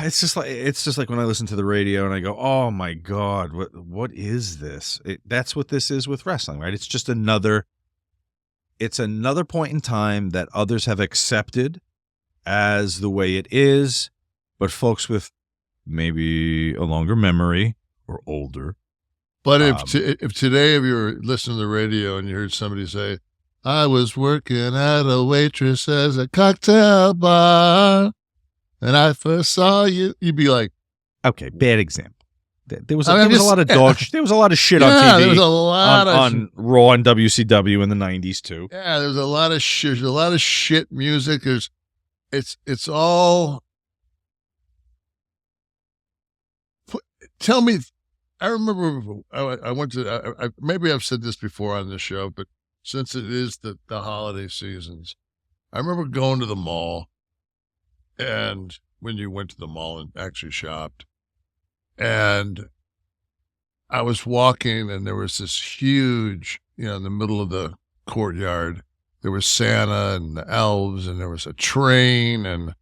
it's just like when I listen to the radio and I go, "Oh my God, what is this?" That's what this is with wrestling, right? It's another point in time that others have accepted as the way it is, but folks with maybe a longer memory or older. But if today, if you were listening to the radio and you heard somebody say, "I was working at a waitress as a cocktail bar, and I first saw you," you'd be like, okay, bad example. There was a lot of there was a lot of shit on TV. There was a lot on Raw and WCW in the 90s too. Yeah, there's a lot of shit. There's a lot of shit music. It's all. Tell me, I remember I went to. Maybe I've said this before on this show, but since it is the holiday seasons, I remember going to the mall, and when you went to the mall and actually shopped. And I was walking, and there was this huge, in the middle of the courtyard, there was Santa and the elves, and there was a train, and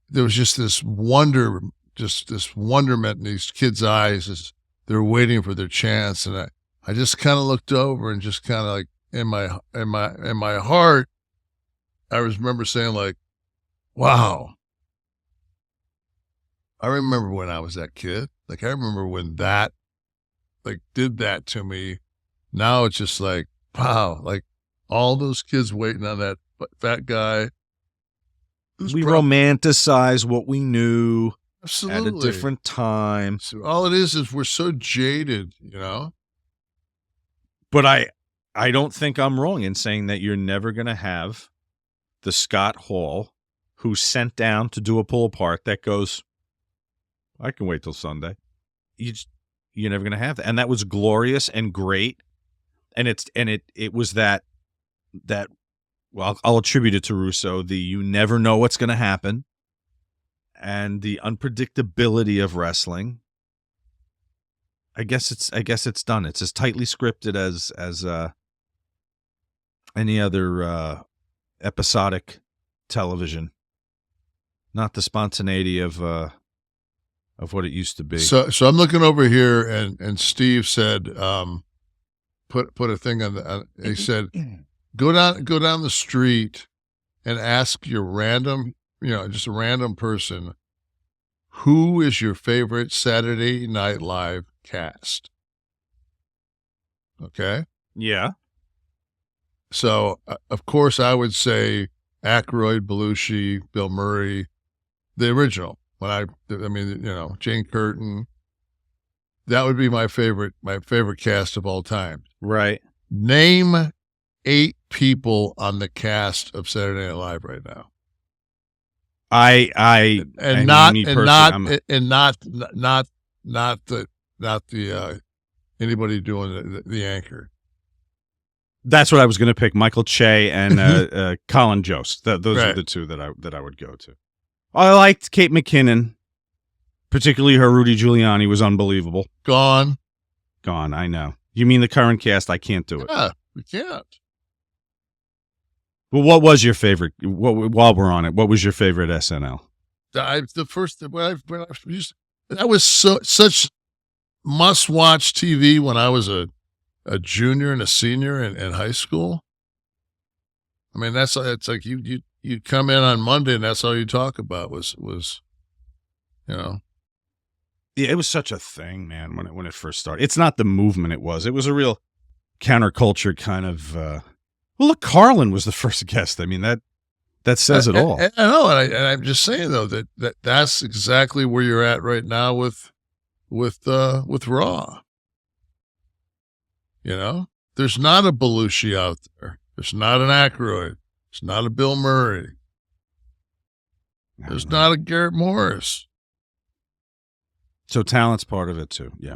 there was just this wonderment in these kids' eyes as they're waiting for their chance. And I just kind of looked over and just kind of like in my heart, I remember saying like, wow. I remember when I was that kid. Like, I remember when that, like, did that to me. Now it's just like, wow, like, all those kids waiting on that fat guy. We romanticize what we knew absolutely at a different time. So all it is we're so jaded, But I don't think I'm wrong in saying that you're never going to have the Scott Hall who's sent down to do a pull apart that goes, I can wait till Sunday. You're never going to have that. And that was glorious and great. And it was that, well, I'll attribute it to Russo, you never know what's going to happen, and the unpredictability of wrestling. I guess it's done. It's as tightly scripted as any other episodic television. Not the spontaneity of what it used to be. So I'm looking over here, and Steve said, put a thing on he said, go down the street and ask your random, just a random person, who is your favorite Saturday Night Live cast? Okay. Yeah. So of course I would say Aykroyd, Belushi, Bill Murray, the original. Jane Curtin, that would be my favorite cast of all time. Right. Name 8 people on the cast of Saturday Night Live right now. Not the anybody doing the anchor. That's what I was going to pick. Michael Che and Colin Jost. Those right. are the two that I would go to. I liked Kate McKinnon, particularly her Rudy Giuliani was unbelievable. Gone, I know. You mean the current cast? I can't do it. Yeah, we can't. Well, what was your favorite? While we're on it, what was your favorite SNL? That was such must-watch TV when I was a junior and a senior in high school. I mean, it's like you come in on Monday and that's all you talk about was. Yeah, it was such a thing, man, when it first started. It's not the movement it was. It was a real counterculture kind of well, look, Carlin was the first guest. I mean, that says it all. I know, and I'm just saying though that's exactly where you're at right now with Raw. There's not a Belushi out there. There's not an Aykroyd. There's not a Bill Murray. There's not a Garrett Morris. So talent's part of it too. Yeah.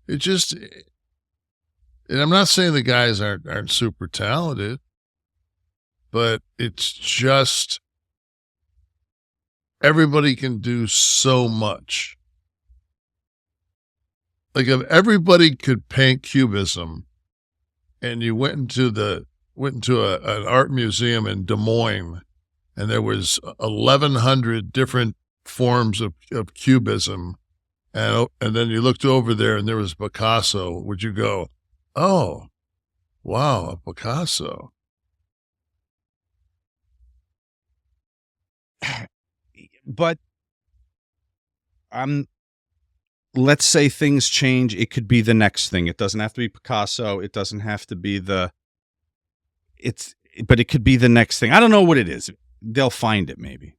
It just, and I'm not saying the guys aren't super talented, but it's just everybody can do so much. Like if everybody could paint cubism, and you went into an art museum in Des Moines, and there was 1,100 different forms of cubism, and then you looked over there and there was Picasso, would you go, oh, wow, a Picasso? But let's say things change. It could be the next thing. It doesn't have to be Picasso. It doesn't have to be but it could be the next thing. I don't know what it is. They'll find it maybe.